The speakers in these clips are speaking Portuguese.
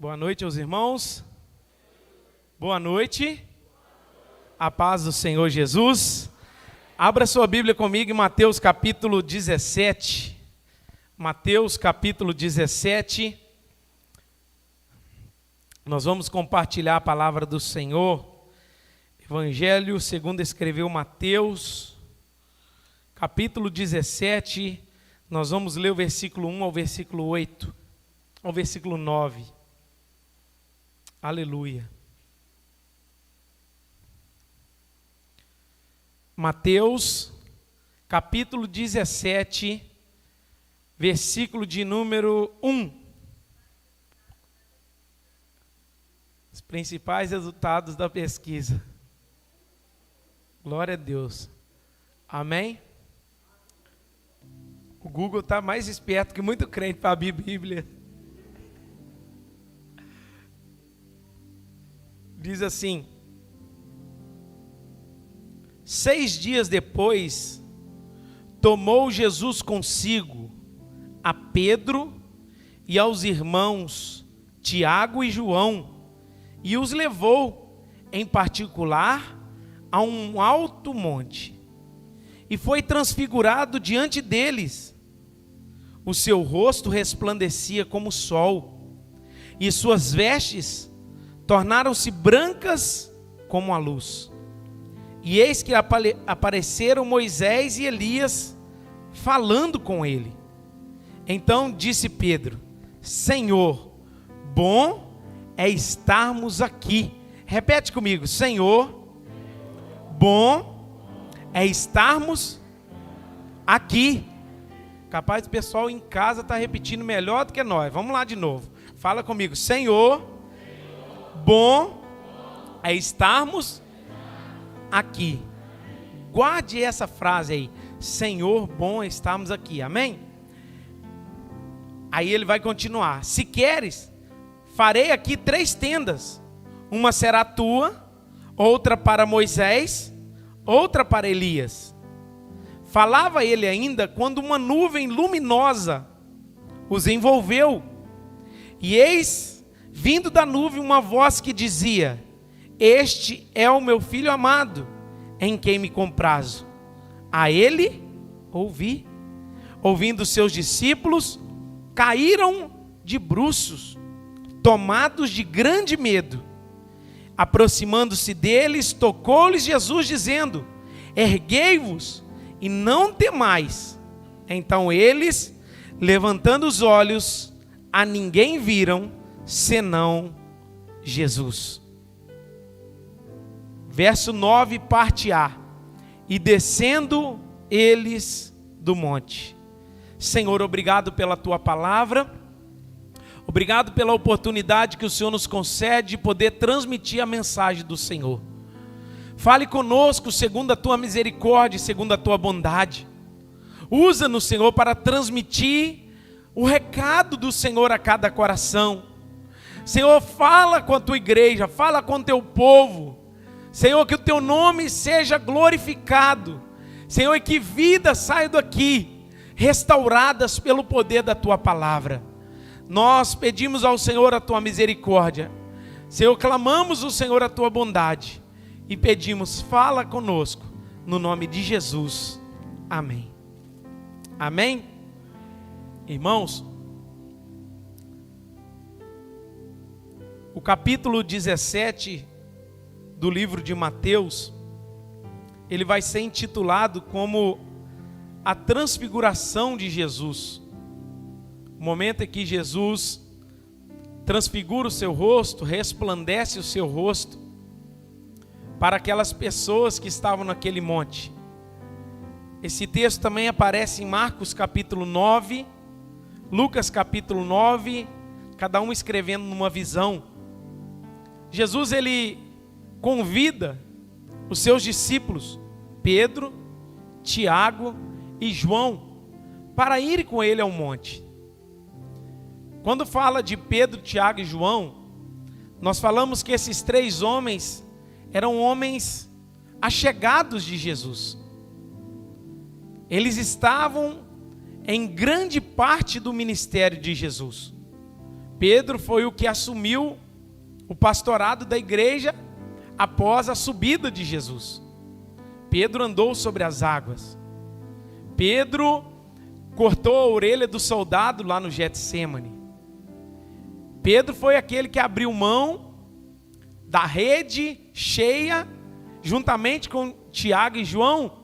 Boa noite aos irmãos. Boa noite. A paz do Senhor Jesus. Abra sua Bíblia comigo em Mateus capítulo 17. Mateus capítulo 17. Nós vamos compartilhar a palavra do Senhor. Evangelho segundo escreveu Mateus, capítulo 17. Nós vamos ler o versículo 1 ao versículo 8, ao versículo 9. Aleluia. Mateus, capítulo 17, versículo de número 1. Os principais resultados da pesquisa. Glória a Deus. Amém? O Google está mais esperto que muito crente para abrir Bíblia. Diz assim: 6 dias depois, tomou Jesus consigo a Pedro e aos irmãos Tiago e João, e os levou, em particular, a um alto monte, e foi transfigurado diante deles. O seu rosto resplandecia como o sol, e suas vestes tornaram-se brancas como a luz. E eis que apareceram Moisés e Elias falando com ele. Então disse Pedro: Senhor, bom é estarmos aqui. Repete comigo: Senhor, bom é estarmos aqui. Capaz do pessoal em casa está repetindo melhor do que nós. Vamos lá de novo. Fala comigo: Senhor, bom é estarmos aqui. Guarde essa frase aí: Senhor, bom é estarmos aqui. Amém? Aí ele vai continuar: se queres, farei aqui 3 tendas. Uma será tua, outra para Moisés, outra para Elias. Falava ele ainda quando uma nuvem luminosa os envolveu. E eis, vindo da nuvem, uma voz que dizia: Este é o meu filho amado, em quem me comprazo. A ele ouvi. Ouvindo seus discípulos, caíram de bruços, tomados de grande medo. Aproximando-se deles, tocou-lhes Jesus, dizendo: Erguei-vos e não temais. Então eles, levantando os olhos, a ninguém viram, senão Jesus. Verso 9, parte A. E descendo eles do monte. Senhor, obrigado pela tua palavra. Obrigado pela oportunidade que o Senhor nos concede de poder transmitir a mensagem do Senhor. Fale conosco segundo a tua misericórdia e segundo a tua bondade. Usa-nos, Senhor, para transmitir o recado do Senhor a cada coração. Senhor, fala com a tua igreja, fala com o teu povo. Senhor, que o teu nome seja glorificado. Senhor, e que vidas saiam daqui restauradas pelo poder da tua palavra. Nós pedimos ao Senhor a tua misericórdia. Senhor, clamamos ao Senhor a tua bondade. E pedimos: fala conosco, no nome de Jesus. Amém. Amém? Irmãos, o capítulo 17 do livro de Mateus, ele vai ser intitulado como a transfiguração de Jesus. O momento em que Jesus transfigura o seu rosto, resplandece o seu rosto para aquelas pessoas que estavam naquele monte. Esse texto também aparece em Marcos capítulo 9, Lucas capítulo 9, cada um escrevendo numa visão. Jesus, ele convida os seus discípulos, Pedro, Tiago e João, para ir com ele ao monte. Quando fala de Pedro, Tiago e João, nós falamos que esses 3 homens eram homens achegados de Jesus. Eles estavam em grande parte do ministério de Jesus. Pedro foi o que assumiu o pastorado da igreja após a subida de Jesus. Pedro andou sobre as águas. Pedro cortou a orelha do soldado lá no Getsêmani. Pedro foi aquele que abriu mão da rede cheia, juntamente com Tiago e João.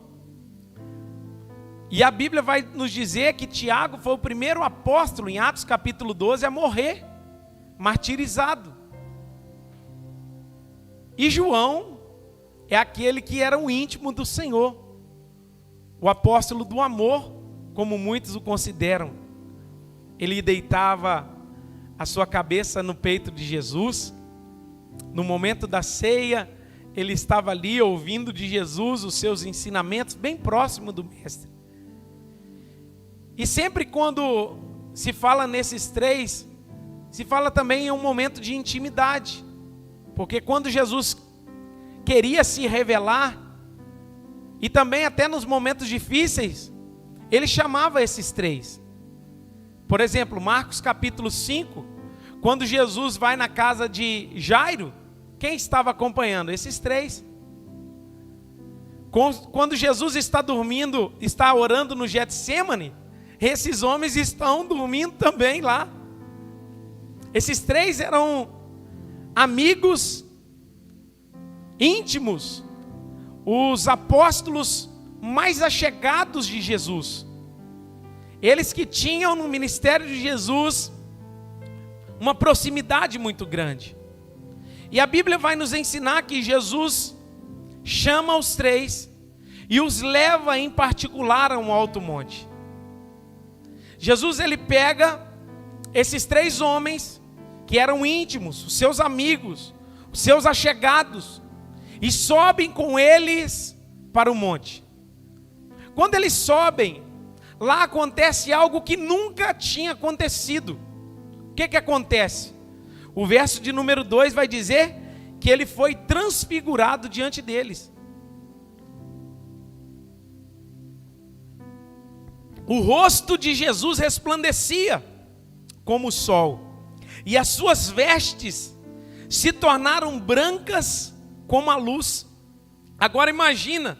E a Bíblia vai nos dizer que Tiago foi o primeiro apóstolo, em Atos capítulo 12, a morrer, martirizado. E João é aquele que era o íntimo do Senhor, o apóstolo do amor, como muitos o consideram. Ele deitava a sua cabeça no peito de Jesus. No momento da ceia, ele estava ali ouvindo de Jesus os seus ensinamentos, bem próximo do Mestre. E sempre quando se fala nesses três, se fala também em um momento de intimidade. Porque quando Jesus queria se revelar, e também até nos momentos difíceis, ele chamava esses três. Por exemplo, Marcos capítulo 5, quando Jesus vai na casa de Jairo, quem estava acompanhando? Esses três. Quando Jesus está dormindo, está orando no Getsêmani, esses homens estão dormindo também lá. Esses três eram amigos íntimos, os apóstolos mais achegados de Jesus. Eles que tinham no ministério de Jesus uma proximidade muito grande. E a Bíblia vai nos ensinar que Jesus chama os três e os leva em particular a um alto monte. Jesus, ele pega esses três homens que eram íntimos, os seus amigos, os seus achegados, e sobem com eles para o monte. Quando eles sobem, lá acontece algo que nunca tinha acontecido. O que acontece? O verso de número 2 vai dizer que ele foi transfigurado diante deles. O rosto de Jesus resplandecia como o sol, e as suas vestes se tornaram brancas como a luz. Agora imagina,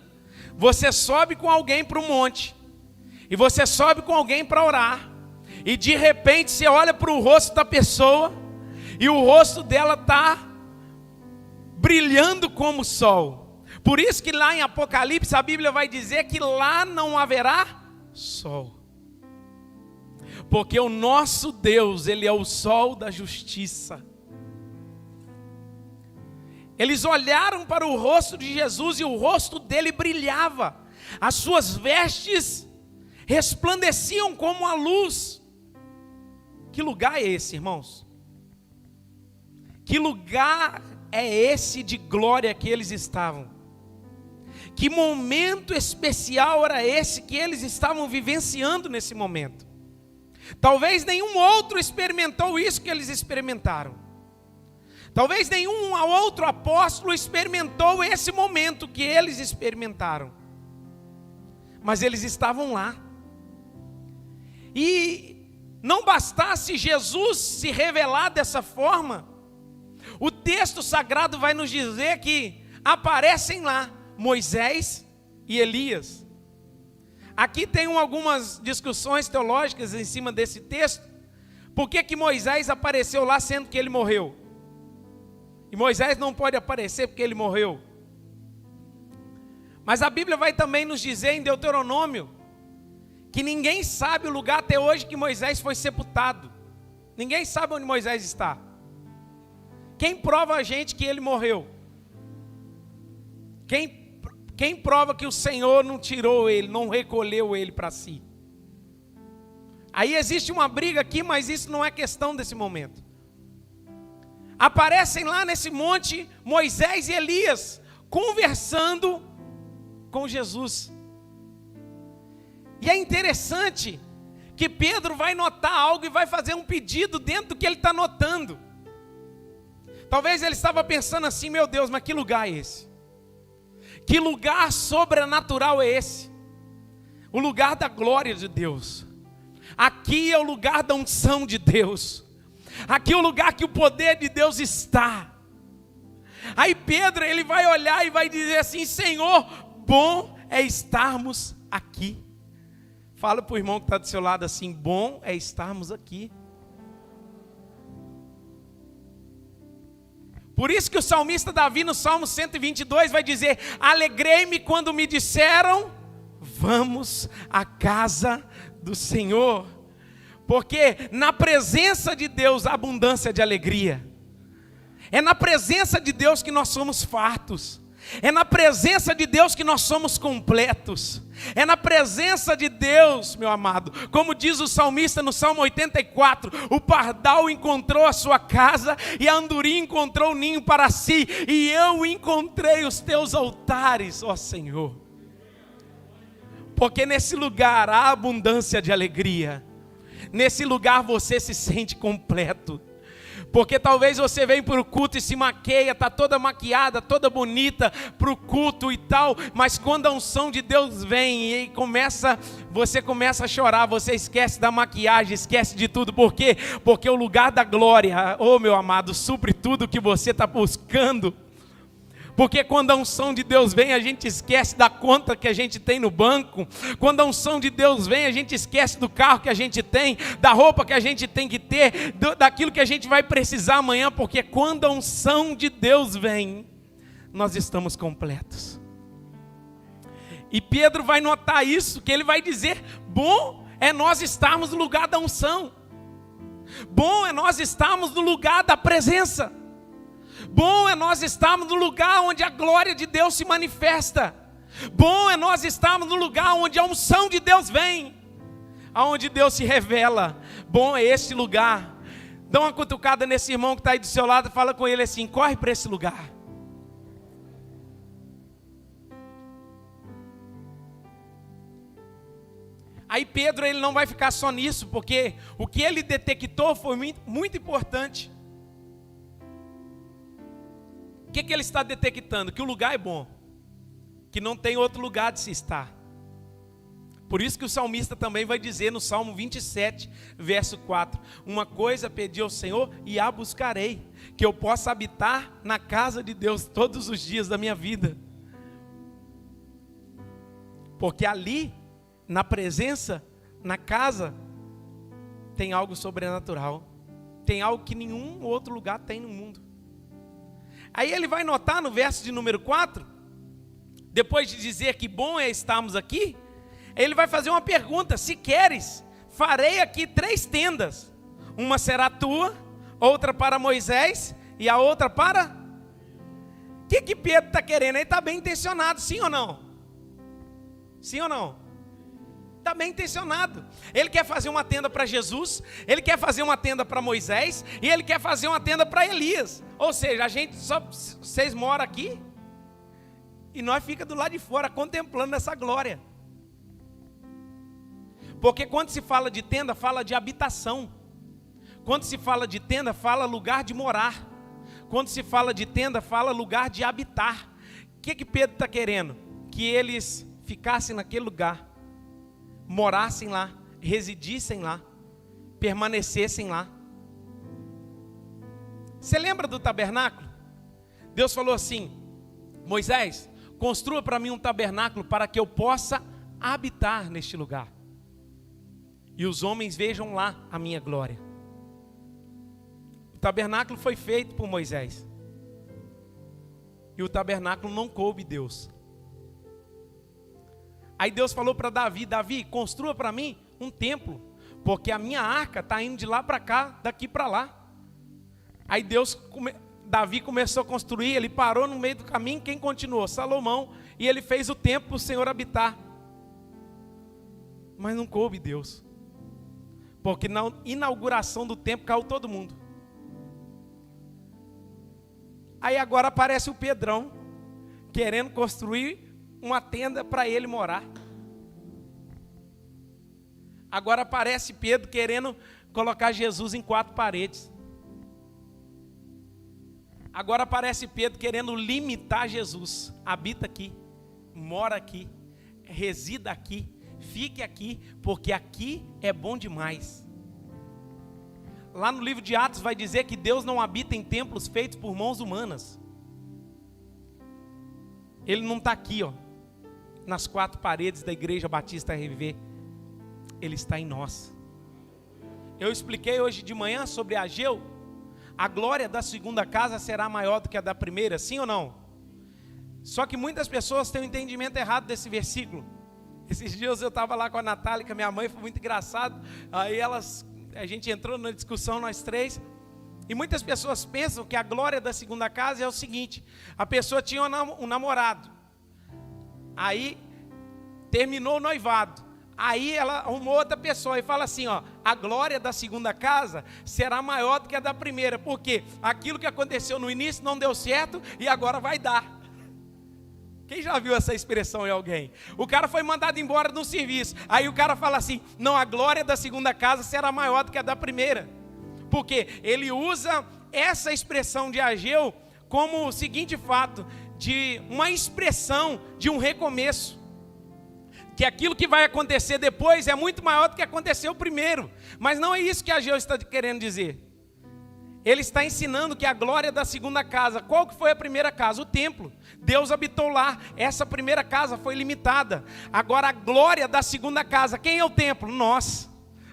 você sobe com alguém para o monte, e você sobe com alguém para orar, e de repente você olha para o rosto da pessoa, e o rosto dela está brilhando como o sol. Por isso que lá em Apocalipse a Bíblia vai dizer que lá não haverá sol, porque o nosso Deus, ele é o sol da justiça. Eles olharam para o rosto de Jesus e o rosto dele brilhava, as suas vestes resplandeciam como a luz. Que lugar é esse, irmãos? Que lugar é esse de glória que eles estavam? Que momento especial era esse que eles estavam vivenciando nesse momento? Talvez nenhum outro experimentou isso que eles experimentaram. Talvez nenhum outro apóstolo experimentou esse momento que eles experimentaram. Mas eles estavam lá. E não bastasse Jesus se revelar dessa forma, o texto sagrado vai nos dizer que aparecem lá Moisés e Elias. Aqui tem algumas discussões teológicas em cima desse texto. Por que Moisés apareceu lá sendo que ele morreu? E Moisés não pode aparecer porque ele morreu. Mas a Bíblia vai também nos dizer em Deuteronômio que ninguém sabe o lugar até hoje que Moisés foi sepultado. Ninguém sabe onde Moisés está. Quem prova a gente que ele morreu? Quem prova que o Senhor não tirou ele, não recolheu ele para si? Aí existe uma briga aqui, mas isso não é questão desse momento. Aparecem lá nesse monte Moisés e Elias conversando com Jesus. E é interessante que Pedro vai notar algo e vai fazer um pedido dentro do que ele está notando. Talvez ele estava pensando assim: meu Deus, mas que lugar é esse? Que lugar sobrenatural é esse? O lugar da glória de Deus. Aqui é o lugar da unção de Deus. Aqui é o lugar que o poder de Deus está. Aí Pedro, ele vai olhar e vai dizer assim: Senhor, bom é estarmos aqui. Fala para o irmão que está do seu lado assim: bom é estarmos aqui. Por isso que o salmista Davi no Salmo 122 vai dizer: alegrei-me quando me disseram, vamos à casa do Senhor. Porque na presença de Deus há abundância de alegria. É na presença de Deus que nós somos fartos. É na presença de Deus que nós somos completos. É na presença de Deus, meu amado. Como diz o salmista no Salmo 84, o pardal encontrou a sua casa e a andorinha encontrou o ninho para si. E eu encontrei os teus altares, ó Senhor. Porque nesse lugar há abundância de alegria. Nesse lugar você se sente completo. Porque talvez você vem para o culto e se maqueia, está toda maquiada, toda bonita para o culto e tal, mas quando a unção de Deus vem e você começa a chorar, você esquece da maquiagem, esquece de tudo. Por quê? Porque o lugar da glória, oh meu amado, supre tudo que você está buscando. Porque quando a unção de Deus vem, a gente esquece da conta que a gente tem no banco. Quando a unção de Deus vem, a gente esquece do carro que a gente tem, da roupa que a gente tem que ter, daquilo que a gente vai precisar amanhã. Porque quando a unção de Deus vem, nós estamos completos. E Pedro vai notar isso, que ele vai dizer: bom é nós estarmos no lugar da unção. Bom é nós estarmos no lugar da presença. Bom é nós estarmos no lugar onde a glória de Deus se manifesta. Bom é nós estarmos no lugar onde a unção de Deus vem, aonde Deus se revela. Bom é esse lugar. Dá uma cutucada nesse irmão que está aí do seu lado e fala com ele assim: corre para esse lugar. Aí Pedro, ele não vai ficar só nisso, porque o que ele detectou foi muito importante. O que ele está detectando? Que o lugar é bom, que não tem outro lugar de se estar. Por isso que o salmista também vai dizer no Salmo 27, verso 4: uma coisa pedi ao Senhor e a buscarei, que eu possa habitar na casa de Deus todos os dias da minha vida. Porque ali, na presença, na casa, tem algo sobrenatural, tem algo que nenhum outro lugar tem no mundo. Aí ele vai notar no verso de número 4, depois de dizer que bom é estarmos aqui, ele vai fazer uma pergunta: se queres, farei aqui 3 tendas, uma será tua, outra para Moisés e a outra para... O que Pedro está querendo? Ele está bem intencionado, sim ou não? Sim ou não? Está bem intencionado. Ele quer fazer uma tenda para Jesus, ele quer fazer uma tenda para Moisés e ele quer fazer uma tenda para Elias. Ou seja, vocês moram aqui e nós fica do lado de fora contemplando essa glória. Porque quando se fala de tenda, fala de habitação. Quando se fala de tenda, fala lugar de morar. Quando se fala de tenda, fala lugar de habitar. O que Pedro está querendo? Que eles ficassem naquele lugar, morassem lá, residissem lá, permanecessem lá. Você lembra do tabernáculo? Deus falou assim: Moisés, construa para mim um tabernáculo para que eu possa habitar neste lugar, e os homens vejam lá a minha glória. O tabernáculo foi feito por Moisés, e o tabernáculo não coube Deus. Aí Deus falou para Davi: Davi, construa para mim um templo, porque a minha arca está indo de lá para cá, daqui para lá. Aí Davi começou a construir, ele parou no meio do caminho. Quem continuou? Salomão. E ele fez o templo para o Senhor habitar. Mas não coube Deus, porque na inauguração do templo caiu todo mundo. Aí agora aparece o Pedrão, querendo construir uma tenda para ele morar. Agora aparece Pedro querendo colocar Jesus em 4 paredes. Agora aparece Pedro querendo limitar Jesus. Habita aqui, mora aqui, resida aqui, fique aqui, porque aqui é bom demais. lá no livro de Atos vai dizer que Deus não habita em templos feitos por mãos humanas. Ele não está aqui, nas quatro paredes da Igreja Batista Reviver. Ele está em nós. Eu expliquei hoje de manhã sobre Ageu. A glória da segunda casa será maior do que a da primeira, sim ou não? Só que muitas pessoas têm um entendimento errado desse versículo. Esses dias eu estava lá com a Natália, com a minha mãe, foi muito engraçado. Aí a gente entrou na discussão, nós três. E muitas pessoas pensam que a glória da segunda casa é o seguinte: a pessoa tinha um namorado, aí terminou o noivado, aí ela arrumou outra pessoa e fala assim, a glória da segunda casa será maior do que a da primeira, porque aquilo que aconteceu no início não deu certo e agora vai dar. Quem já viu essa expressão em alguém? O cara foi mandado embora de um serviço, aí o cara fala assim, não, a glória da segunda casa será maior do que a da primeira. Porque ele usa essa expressão de Ageu como o seguinte fato, de uma expressão de um recomeço. Que aquilo que vai acontecer depois é muito maior do que aconteceu primeiro. Mas não é isso que Ageu está querendo dizer. Ele está ensinando que a glória da segunda casa, qual que foi a primeira casa? O templo. Deus habitou lá, essa primeira casa foi limitada. Agora a glória da segunda casa, quem é o templo? Nós.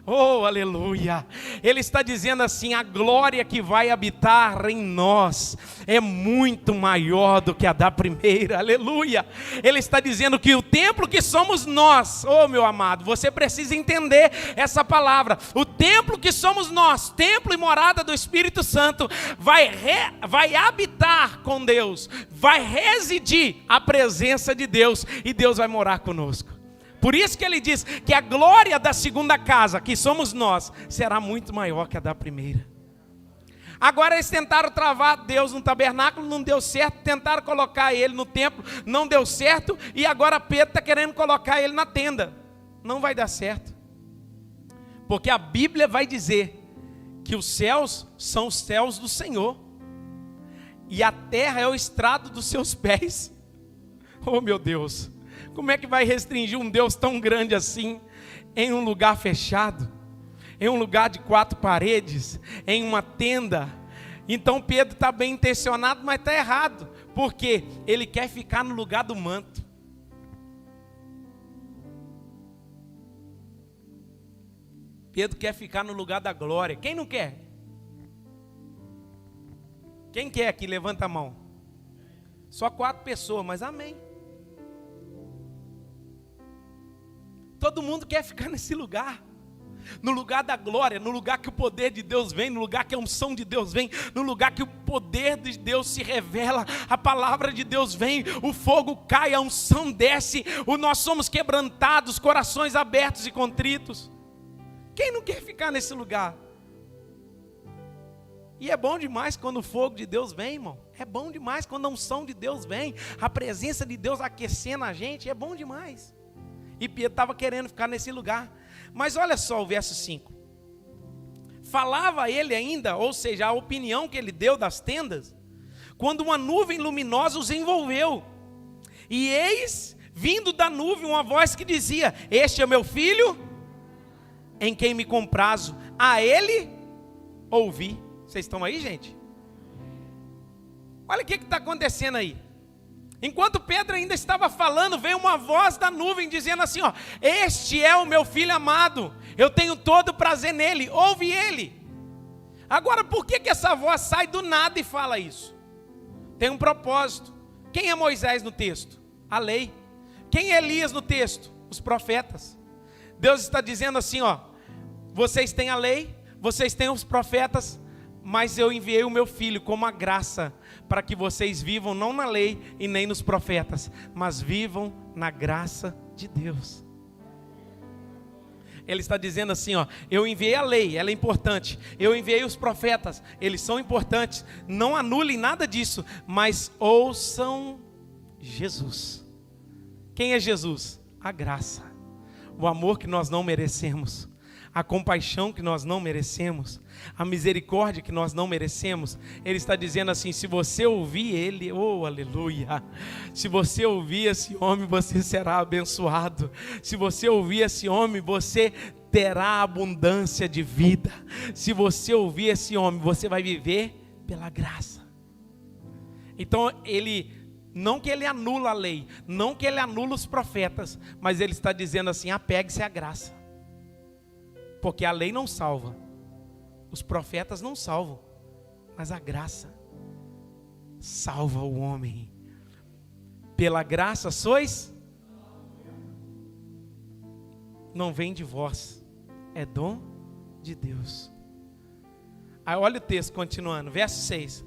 Oh, aleluia! Ele está dizendo assim, a glória que vai habitar em nós é muito maior do que a da primeira, aleluia! Ele está dizendo que o templo que somos nós, oh meu amado, você precisa entender essa palavra, o templo que somos nós, templo e morada do Espírito Santo, vai habitar com Deus, vai residir a presença de Deus, e Deus vai morar conosco. Por isso que ele diz que a glória da segunda casa, que somos nós, será muito maior que a da primeira. Agora eles tentaram travar Deus no tabernáculo, não deu certo. Tentaram colocar ele no templo, não deu certo. E agora Pedro está querendo colocar ele na tenda. Não vai dar certo. Porque a Bíblia vai dizer que os céus são os céus do Senhor. E a terra é o estrado dos seus pés. Oh meu Deus! Como é que vai restringir um Deus tão grande assim em um lugar fechado, em um lugar de quatro paredes, em uma tenda? Então Pedro está bem intencionado, mas está errado, porque ele quer ficar no lugar do manto. Pedro quer ficar no lugar da glória. Quem não quer? Quem quer aqui? Levanta a mão. Só 4 pessoas, mas amém. Todo mundo quer ficar nesse lugar, no lugar da glória, no lugar que o poder de Deus vem, no lugar que a unção de Deus vem, no lugar que o poder de Deus se revela, a palavra de Deus vem, o fogo cai, a unção desce, nós somos quebrantados, corações abertos e contritos. Quem não quer ficar nesse lugar? E é bom demais quando o fogo de Deus vem, irmão. É bom demais quando a unção de Deus vem, a presença de Deus aquecendo a gente, é bom demais. E Pedro estava querendo ficar nesse lugar. Mas olha só o verso 5. Falava ele ainda, ou seja, a opinião que ele deu das tendas, quando uma nuvem luminosa os envolveu. E eis, vindo da nuvem, uma voz que dizia: este é o meu filho, em quem me comprazo, a ele ouvi. Vocês estão aí, gente? Olha o que está acontecendo aí. Enquanto Pedro ainda estava falando, veio uma voz da nuvem dizendo assim, este é o meu filho amado, eu tenho todo prazer nele, ouve ele. Agora, por que essa voz sai do nada e fala isso? Tem um propósito. Quem é Moisés no texto? A lei. Quem é Elias no texto? Os profetas. Deus está dizendo assim, vocês têm a lei, vocês têm os profetas, mas eu enviei o meu filho como a graça, para que vocês vivam não na lei e nem nos profetas, mas vivam na graça de Deus. Ele está dizendo assim, eu enviei a lei, ela é importante. Eu enviei os profetas, eles são importantes. Não anulem nada disso, mas ouçam Jesus. Quem é Jesus? A graça, o amor que nós não merecemos, a compaixão que nós não merecemos, a misericórdia que nós não merecemos. Ele está dizendo assim, se você ouvir ele, oh aleluia, se você ouvir esse homem, você será abençoado. Se você ouvir esse homem, você terá abundância de vida. Se você ouvir esse homem, você vai viver pela graça. Então não que ele anula a lei, não que ele anula os profetas, mas ele está dizendo assim: apegue-se à graça. Porque a lei não salva, os profetas não salvam, mas a graça salva o homem. Pela graça sois, não vem de vós, é dom de Deus. Aí olha o texto continuando, verso 6.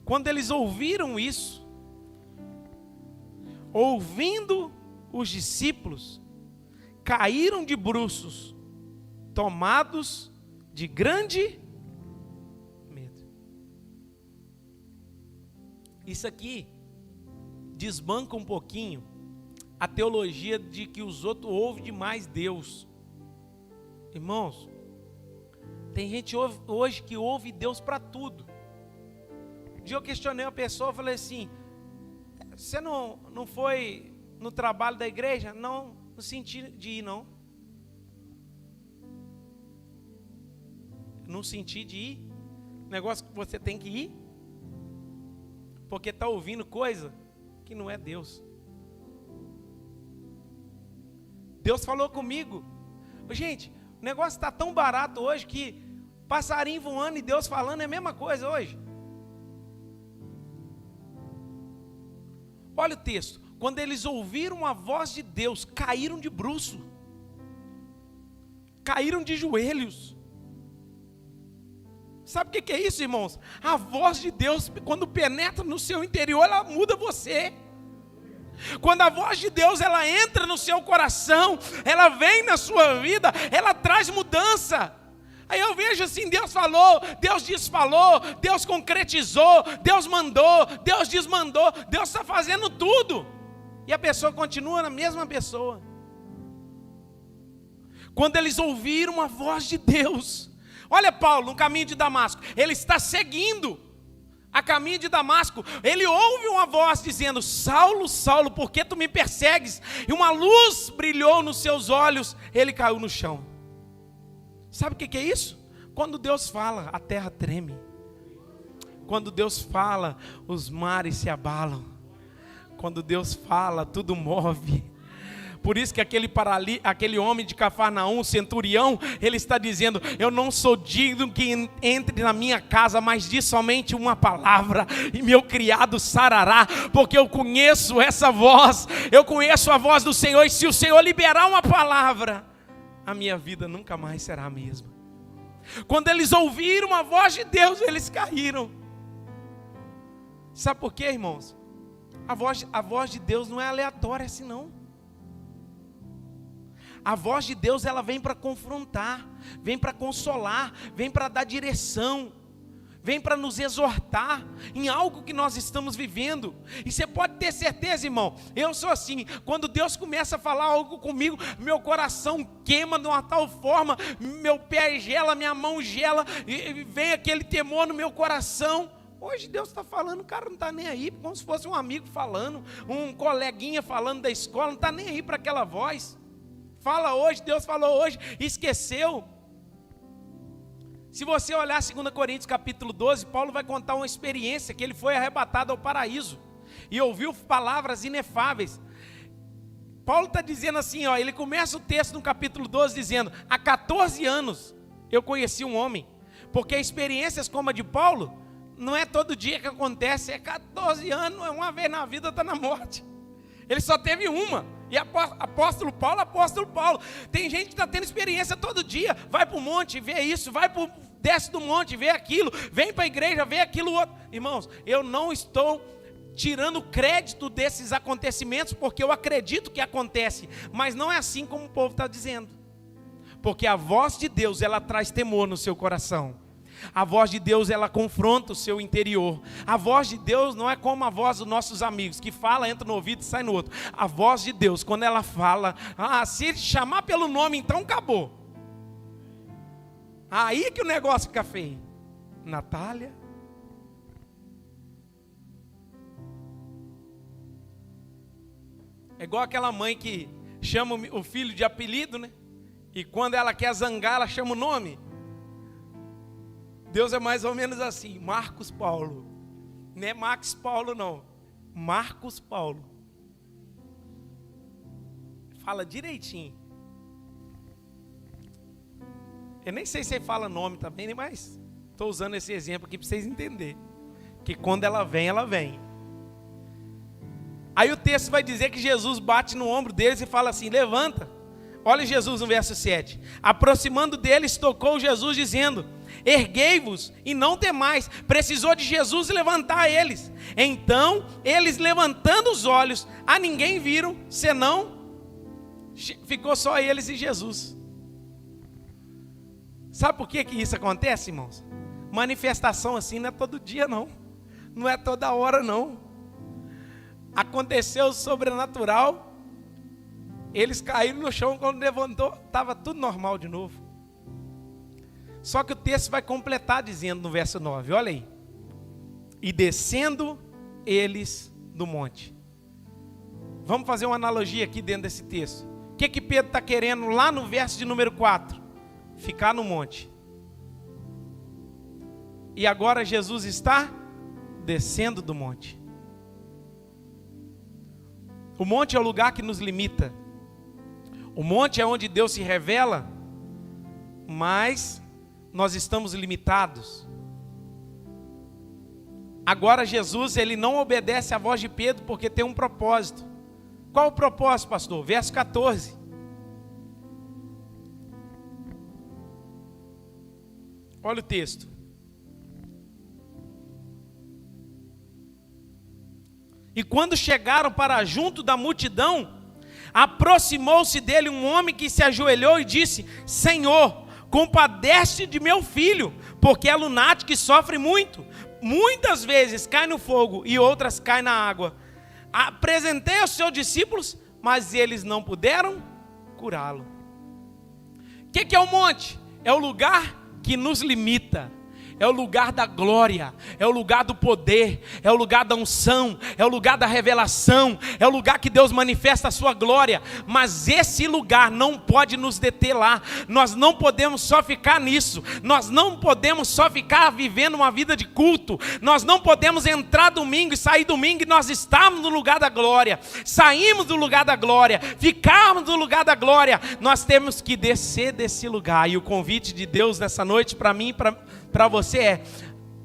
Quando eles ouviram isso, ouvindo os discípulos, caíram de bruços, tomados de grande medo. Isso aqui desbanca um pouquinho a teologia de que os outros ouvem demais Deus. Irmãos, tem gente hoje que ouve Deus para tudo. Um dia eu questionei uma pessoa, eu falei assim: você não foi no trabalho da igreja? Não senti de ir, não. Não senti de ir. Negócio que você tem que ir, porque está ouvindo coisa que não é Deus. Deus falou comigo. Gente, o negócio está tão barato hoje que passarinho voando e Deus falando é a mesma coisa hoje. Olha o texto. Quando eles ouviram a voz de Deus, caíram de bruço, caíram de joelhos. Sabe o que é isso, irmãos? A voz de Deus, quando penetra no seu interior, ela muda você. Quando a voz de Deus, ela entra no seu coração, ela vem na sua vida, ela traz mudança. Aí eu vejo assim: Deus falou, Deus desfalou, Deus concretizou, Deus mandou, Deus desmandou, Deus está fazendo tudo. E a pessoa continua na mesma pessoa. Quando eles ouviram a voz de Deus, olha Paulo no caminho de Damasco, ele está seguindo a caminho de Damasco, ele ouve uma voz dizendo: Saulo, Saulo, por que tu me persegues? E uma luz brilhou nos seus olhos, ele caiu no chão. Sabe o que é isso? Quando Deus fala, a terra treme. Quando Deus fala, os mares se abalam. Quando Deus fala, tudo move. Por isso que aquele homem de Cafarnaum, centurião, ele está dizendo: eu não sou digno que entre na minha casa, mas diz somente uma palavra, e meu criado sarará, porque eu conheço essa voz, eu conheço a voz do Senhor, e se o Senhor liberar uma palavra, a minha vida nunca mais será a mesma. Quando eles ouviram a voz de Deus, eles caíram. Sabe por quê, irmãos? A voz de Deus não é aleatória assim, não. A voz de Deus, ela vem para confrontar, vem para consolar, vem para dar direção, vem para nos exortar em algo que nós estamos vivendo. E você pode ter certeza, irmão, eu sou assim: quando Deus começa a falar algo comigo, meu coração queima de uma tal forma, meu pé gela, minha mão gela, e vem aquele temor no meu coração. Hoje Deus está falando, o cara não está nem aí, como se fosse um amigo falando, um coleguinha falando da escola, não está nem aí para aquela voz. Fala hoje, Deus falou hoje, esqueceu. Se você olhar 2 Coríntios capítulo 12, Paulo vai contar uma experiência que ele foi arrebatado ao paraíso e ouviu palavras inefáveis. Paulo está dizendo assim, ele começa o texto no capítulo 12 dizendo: há 14 anos eu conheci um homem, porque experiências como a de Paulo, não é todo dia que acontece, é 14 anos, uma vez na vida está na morte. Ele só teve uma. E apóstolo Paulo, tem gente que está tendo experiência todo dia, vai para o monte, vê isso, desce do monte, vê aquilo, vem para a igreja, vê aquilo outro. Irmãos, eu não estou tirando crédito desses acontecimentos, porque eu acredito que acontece, mas não é assim como o povo está dizendo, porque a voz de Deus, ela traz temor no seu coração. A voz de Deus, ela confronta o seu interior. A voz de Deus não é como a voz dos nossos amigos, que fala, entra no ouvido e sai no outro. A voz de Deus, quando ela fala, se ele chamar pelo nome, então acabou. Aí que o negócio fica feio. Natália. É igual aquela mãe que chama o filho de apelido, né? E quando ela quer zangar, ela chama o nome. Deus é mais ou menos assim, Marcos Paulo. Não é Max Paulo não, Marcos Paulo. Fala direitinho. Eu nem sei se ele fala nome também, mas estou usando esse exemplo aqui para vocês entenderem. Que quando ela vem, ela vem. Aí o texto vai dizer que Jesus bate no ombro deles e fala assim, levanta. Olha Jesus no verso 7. Aproximando deles, tocou Jesus dizendo, erguei-vos e não temais. Precisou de Jesus levantar eles. Então, eles levantando os olhos, a ninguém viram, senão ficou só eles e Jesus. Sabe por que isso acontece, irmãos? Manifestação assim não é todo dia não. Não é toda hora não. Aconteceu o sobrenatural. Eles caíram no chão, quando levantou, estava tudo normal de novo. Só que o texto vai completar dizendo no verso 9, olha aí. E descendo eles do monte. Vamos fazer uma analogia aqui dentro desse texto. O que Pedro está querendo lá no verso de número 4? Ficar no monte. E agora Jesus está descendo do monte. O monte é o lugar que nos limita. O monte é onde Deus se revela, mas nós estamos limitados. Agora Jesus, ele não obedece à voz de Pedro porque tem um propósito. Qual o propósito, pastor? Verso 14. Olha o texto. E quando chegaram para junto da multidão, aproximou-se dele um homem que se ajoelhou e disse, Senhor, compadece de meu filho, porque é lunático e sofre muito. Muitas vezes cai no fogo e outras cai na água. Apresentei aos seus discípulos, mas eles não puderam curá-lo. O que é o monte? É o lugar que nos limita. É o lugar da glória, é o lugar do poder, é o lugar da unção, é o lugar da revelação, é o lugar que Deus manifesta a sua glória. Mas esse lugar não pode nos deter lá. Nós não podemos só ficar nisso. Nós não podemos só ficar vivendo uma vida de culto. Nós não podemos entrar domingo e sair domingo e nós estamos no lugar da glória. Saímos do lugar da glória, ficarmos no lugar da glória. Nós temos que descer desse lugar. E o convite de Deus nessa noite para mim e para você é,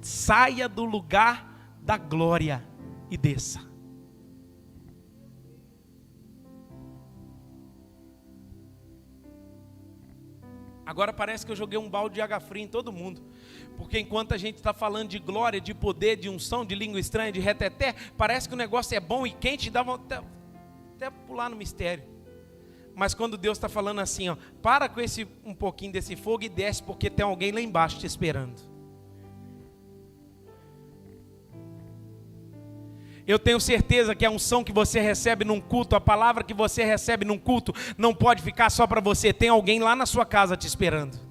saia do lugar da glória e desça. Agora parece que eu joguei um balde de água fria em todo mundo, porque enquanto a gente está falando de glória, de poder, de unção, de língua estranha, de reteté, parece que o negócio é bom e quente, dá vontade até pular no mistério. Mas quando Deus está falando assim, ó, para com um pouquinho desse fogo e desce, porque tem alguém lá embaixo te esperando. Eu tenho certeza que a unção que você recebe num culto, a palavra que você recebe num culto, não pode ficar só para você. Tem alguém lá na sua casa te esperando.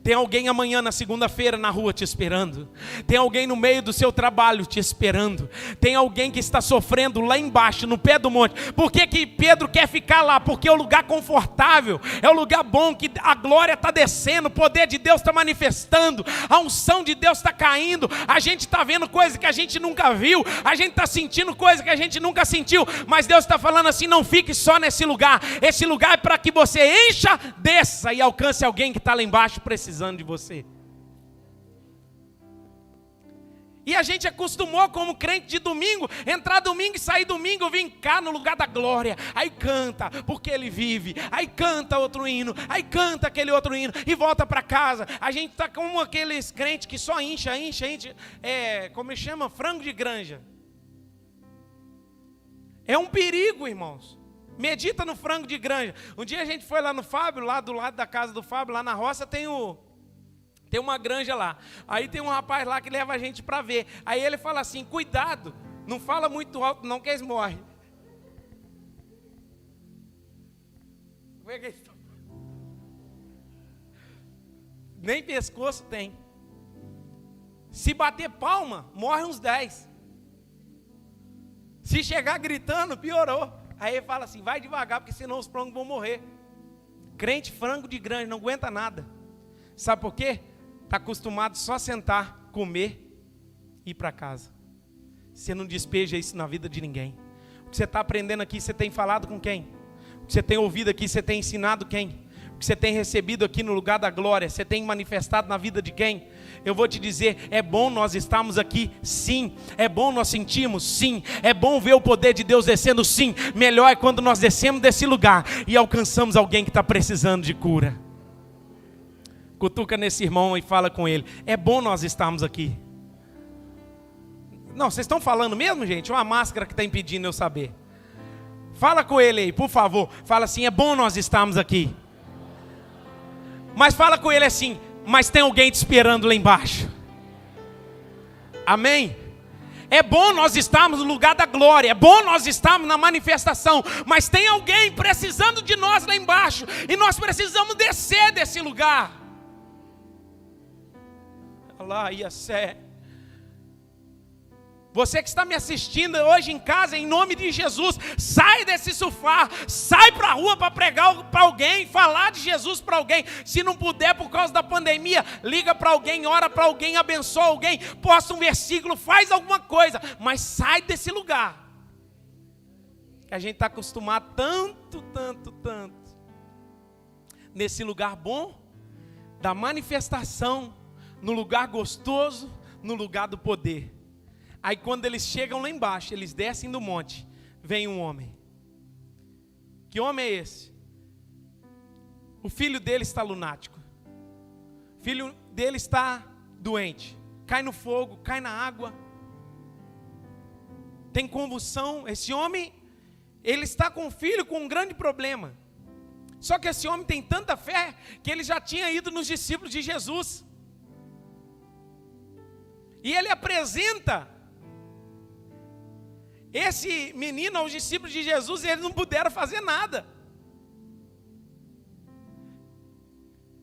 Tem alguém amanhã na segunda-feira na rua te esperando. Tem alguém no meio do seu trabalho te esperando. Tem alguém que está sofrendo lá embaixo, no pé do monte. Por que Pedro quer ficar lá? Porque é o lugar confortável, é o lugar bom, que a glória está descendo, o poder de Deus está manifestando, a unção de Deus está caindo, a gente está vendo coisas que a gente nunca viu, a gente está sentindo coisas que a gente nunca sentiu, mas Deus está falando assim, não fique só nesse lugar. Esse lugar é para que você encha, desça e alcance alguém que está lá embaixo precisando de você. E a gente acostumou como crente de domingo, entrar domingo e sair domingo, vir cá no lugar da glória, aí canta, porque ele vive, aí canta outro hino, aí canta aquele outro hino, e volta para casa. A gente está como aqueles crentes que só incha, como chama? Frango de granja. É um perigo, irmãos. Medita no frango de granja. Um dia a gente foi lá no Fábio, lá do lado da casa do Fábio, lá na roça tem uma granja lá. Aí tem um rapaz lá que leva a gente para ver. Aí ele fala assim, cuidado, não fala muito alto não que eles morrem. Como é que eles estão? Nem pescoço tem. Se bater palma, morre uns 10. Se chegar gritando, piorou. Aí ele fala assim, vai devagar, porque senão os frangos vão morrer. Crente frango de grande, não aguenta nada. Sabe por quê? Está acostumado só a sentar, comer e ir para casa. Você não despeja isso na vida de ninguém. O que você está aprendendo aqui, você tem falado com quem? O que você tem ouvido aqui, você tem ensinado quem? O que você tem recebido aqui no lugar da glória, você tem manifestado na vida de quem? Eu vou te dizer, é bom nós estarmos aqui, sim. É bom nós sentirmos, sim. É bom ver o poder de Deus descendo, sim. Melhor é quando nós descemos desse lugar e alcançamos alguém que está precisando de cura. Cutuca nesse irmão e fala com ele, é bom nós estarmos aqui. Não, vocês estão falando mesmo, gente? Uma máscara que está impedindo eu saber. Fala com ele aí, por favor. Fala assim, é bom nós estarmos aqui. Mas fala com ele assim, mas tem alguém te esperando lá embaixo. Amém? É bom nós estarmos no lugar da glória, é bom nós estarmos na manifestação, mas tem alguém precisando de nós lá embaixo, e nós precisamos descer desse lugar. Allah ia ser. Você que está me assistindo hoje em casa, em nome de Jesus, sai desse sofá, sai para a rua para pregar para alguém, falar de Jesus para alguém. Se não puder por causa da pandemia, liga para alguém, ora para alguém, abençoa alguém, posta um versículo, faz alguma coisa, mas sai desse lugar. Que a gente está acostumado tanto, nesse lugar bom, da manifestação, no lugar gostoso, no lugar do poder. Aí quando eles chegam lá embaixo, eles descem do monte, vem um homem. Que homem é esse? O filho dele está lunático. O filho dele está doente. Cai no fogo, cai na água. Tem convulsão. Esse homem, ele está com o filho com um grande problema. Só que esse homem tem tanta fé que ele já tinha ido nos discípulos de Jesus. E ele apresenta esse menino aos discípulos de Jesus, e eles não puderam fazer nada.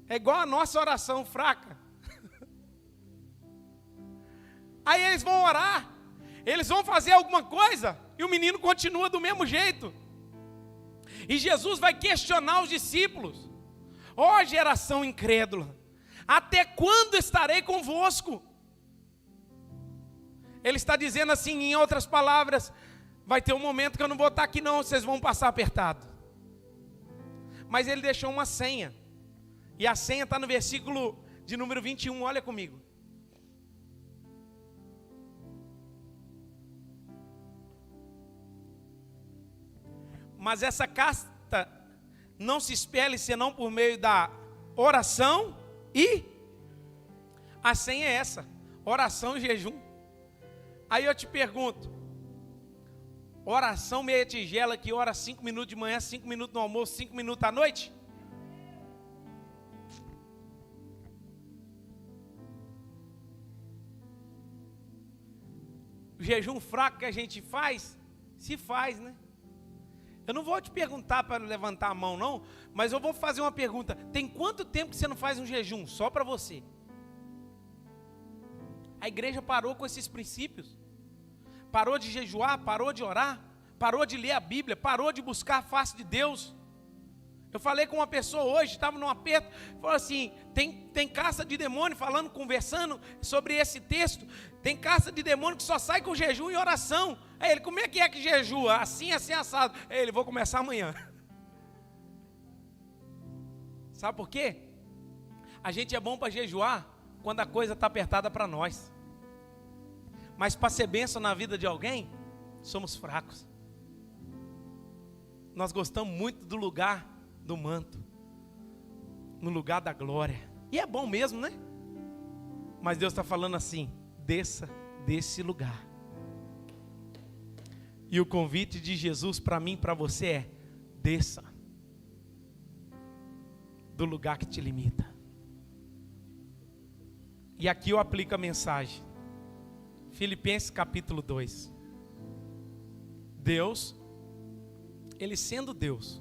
É igual a nossa oração fraca. Aí eles vão orar, eles vão fazer alguma coisa, e o menino continua do mesmo jeito. E Jesus vai questionar os discípulos. Ó geração incrédula, até quando estarei convosco? Ele está dizendo assim, em outras palavras, vai ter um momento que eu não vou estar aqui não, vocês vão passar apertado. Mas ele deixou uma senha. E a senha está no versículo de número 21, olha comigo. Mas essa casta não se espelhe senão por meio da oração e a senha é essa, oração e jejum. Aí eu te pergunto, oração meia tigela que ora 5 minutos de manhã, 5 minutos no almoço, 5 minutos à noite? O jejum fraco que a gente faz, se faz, né? Eu não vou te perguntar para levantar a mão não, mas eu vou fazer uma pergunta. Tem quanto tempo que você não faz um jejum? Só para você. A igreja parou com esses princípios. Parou de jejuar, parou de orar, parou de ler a Bíblia, parou de buscar a face de Deus. Eu falei com uma pessoa hoje, estava num aperto, falou assim, tem caça de demônio conversando sobre esse texto, tem caça de demônio que só sai com jejum e oração. Aí ele, como é que jejua? Assim, assado. Aí ele, vou começar amanhã. Sabe por quê? A gente é bom para jejuar quando a coisa está apertada para nós. Mas para ser bênção na vida de alguém, somos fracos. Nós gostamos muito do lugar do manto, no lugar da glória. E é bom mesmo, né? Mas Deus está falando assim, desça desse lugar. E o convite de Jesus para mim e para você é, desça do lugar que te limita. E aqui eu aplico a mensagem. Filipenses capítulo 2. Deus, Ele sendo Deus,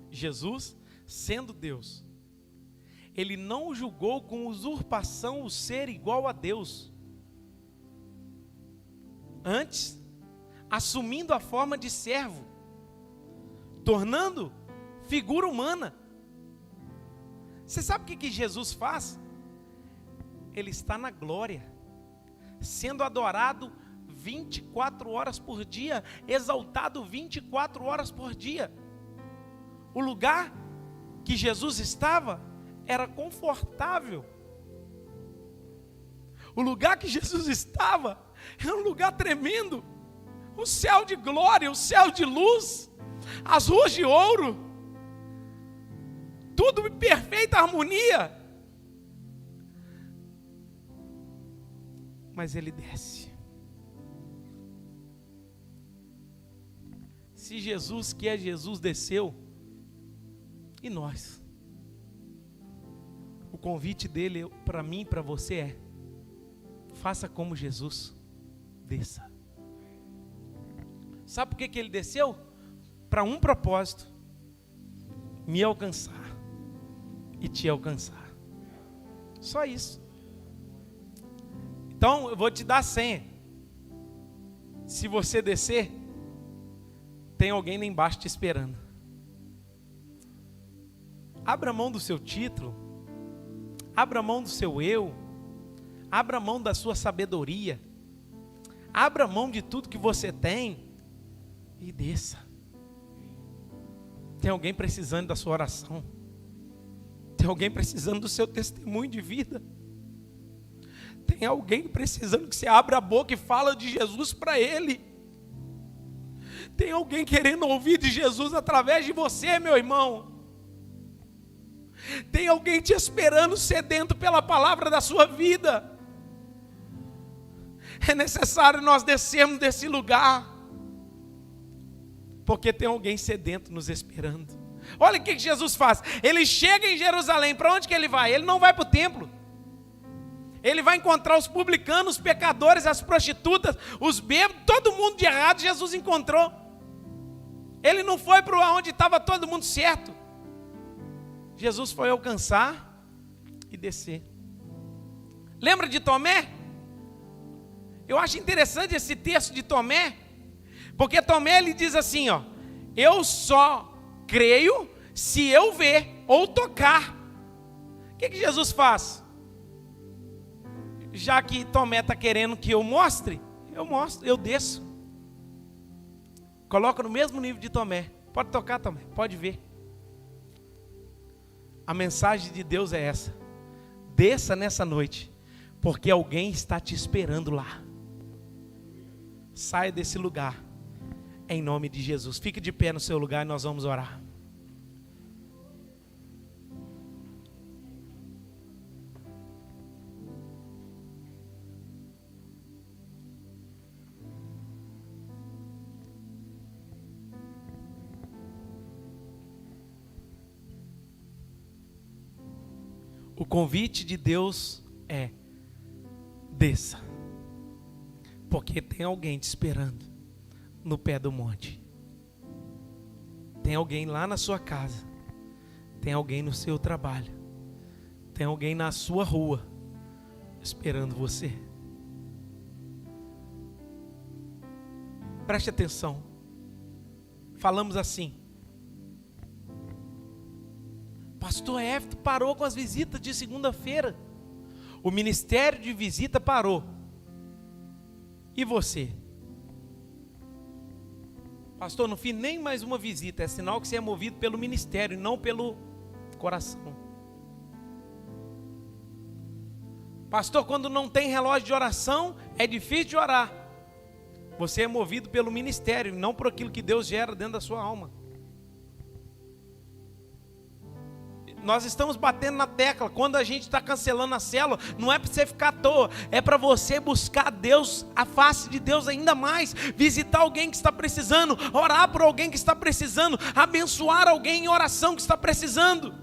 Jesus sendo Deus, Ele não julgou com usurpação o ser igual a Deus. Antes, assumindo a forma de servo, tornando figura humana, Você sabe o que Jesus faz? Ele está na glória, sendo adorado 24 horas por dia, exaltado 24 horas por dia. O lugar que Jesus estava era confortável. O lugar que Jesus estava era um lugar tremendo. O céu de glória, o céu de luz, as ruas de ouro, tudo em perfeita harmonia. Mas ele desce. Se Jesus, que é Jesus, desceu, e nós? O convite dele para mim e para você é: faça como Jesus, desça. Sabe por que ele desceu? Para um propósito: me alcançar e te alcançar. Só isso. Então eu vou te dar a senha. Se você descer, tem alguém lá embaixo te esperando. Abra mão do seu título, abra mão do seu eu, abra mão da sua sabedoria, abra mão de tudo que você tem e desça. Tem alguém precisando da sua oração, tem alguém precisando do seu testemunho de vida, tem alguém precisando que você abra a boca e fala de Jesus para ele. Tem alguém querendo ouvir de Jesus através de você, meu irmão. Tem alguém te esperando, sedento pela palavra da sua vida. É necessário nós descermos desse lugar, porque tem alguém sedento nos esperando. Olha o que Jesus faz. Ele chega em Jerusalém. Para onde que ele vai? Ele não vai para o templo. Ele vai encontrar os publicanos, os pecadores, as prostitutas, os bêbados, todo mundo de errado Jesus encontrou. Ele não foi para onde estava todo mundo certo. Jesus foi alcançar e descer. Lembra de Tomé? Eu acho interessante esse texto de Tomé, porque Tomé ele diz assim, ó: eu só creio se eu ver ou tocar. O que Jesus faz? Já que Tomé está querendo que eu mostre, eu mostro, eu desço. Coloca no mesmo nível de Tomé. Pode tocar, Tomé, pode ver. A mensagem de Deus é essa: desça nessa noite, porque alguém está te esperando lá. Saia desse lugar, em nome de Jesus. Fique de pé no seu lugar e nós vamos orar. O convite de Deus é: desça, porque tem alguém te esperando no pé do monte. Tem alguém lá na sua casa, tem alguém no seu trabalho, tem alguém na sua rua esperando você. Preste atenção. Falamos assim: Pastor Éfito parou com as visitas de segunda-feira. O ministério de visita parou. E você? Pastor, não fiz nem mais uma visita. É sinal que você é movido pelo ministério e não pelo coração. Pastor, quando não tem relógio de oração, é difícil de orar. Você é movido pelo ministério e não por aquilo que Deus gera dentro da sua alma. Nós estamos batendo na tecla. Quando a gente está cancelando a célula, não é para você ficar à toa, é para você buscar Deus, a face de Deus ainda mais, visitar alguém que está precisando, orar por alguém que está precisando, abençoar alguém em oração que está precisando.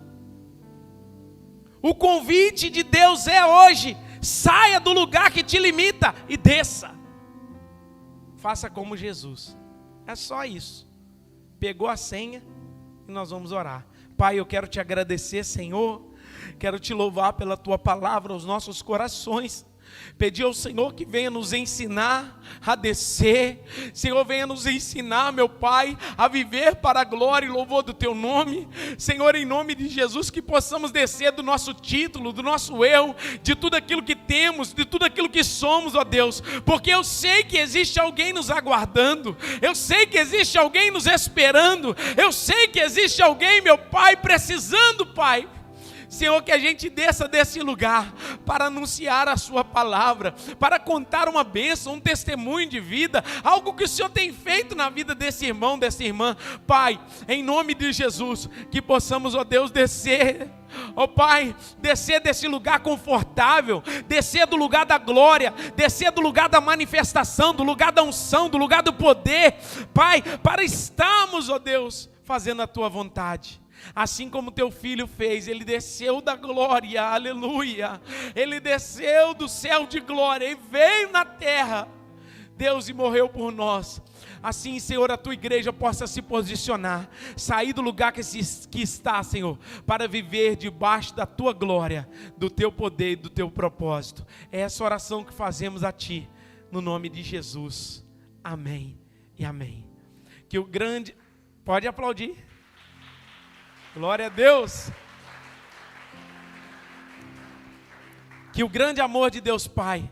O convite de Deus é hoje: saia do lugar que te limita e desça. Faça como Jesus. É só isso. Pegou a senha e nós vamos orar. Pai, eu quero te agradecer, Senhor, quero te louvar pela tua palavra aos nossos corações. Pedir ao Senhor que venha nos ensinar a descer. Senhor, venha nos ensinar, meu Pai, a viver para a glória e louvor do Teu nome. Senhor, em nome de Jesus, que possamos descer do nosso título, do nosso eu, de tudo aquilo que temos, de tudo aquilo que somos, ó Deus. Porque eu sei que existe alguém nos aguardando. Eu sei que existe alguém nos esperando. Eu sei que existe alguém, meu Pai, precisando, Pai. Senhor, que a gente desça desse lugar para anunciar a sua palavra, para contar uma bênção, um testemunho de vida, algo que o Senhor tem feito na vida desse irmão, dessa irmã. Pai, em nome de Jesus, que possamos, ó Deus, descer, ó Pai, descer desse lugar confortável, descer do lugar da glória, descer do lugar da manifestação, do lugar da unção, do lugar do poder, Pai, para estarmos, ó Deus, fazendo a Tua vontade. Assim como Teu Filho fez, Ele desceu da glória, aleluia, Ele desceu do céu de glória e veio na terra, Deus, e morreu por nós. Assim, Senhor, a Tua igreja possa se posicionar, sair do lugar que está, Senhor, para viver debaixo da Tua glória, do Teu poder e do Teu propósito. É essa oração que fazemos a Ti, no nome de Jesus, amém e amém. Que o grande, pode aplaudir, glória a Deus. Que o grande amor de Deus Pai,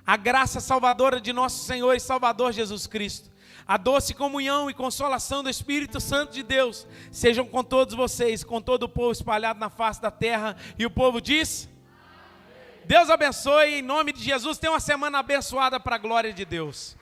a graça salvadora de nosso Senhor e Salvador Jesus Cristo, a doce comunhão e consolação do Espírito Santo de Deus, sejam com todos vocês, com todo o povo espalhado na face da terra. E o povo diz: amém. Deus abençoe, em nome de Jesus. Tenha uma semana abençoada para a glória de Deus.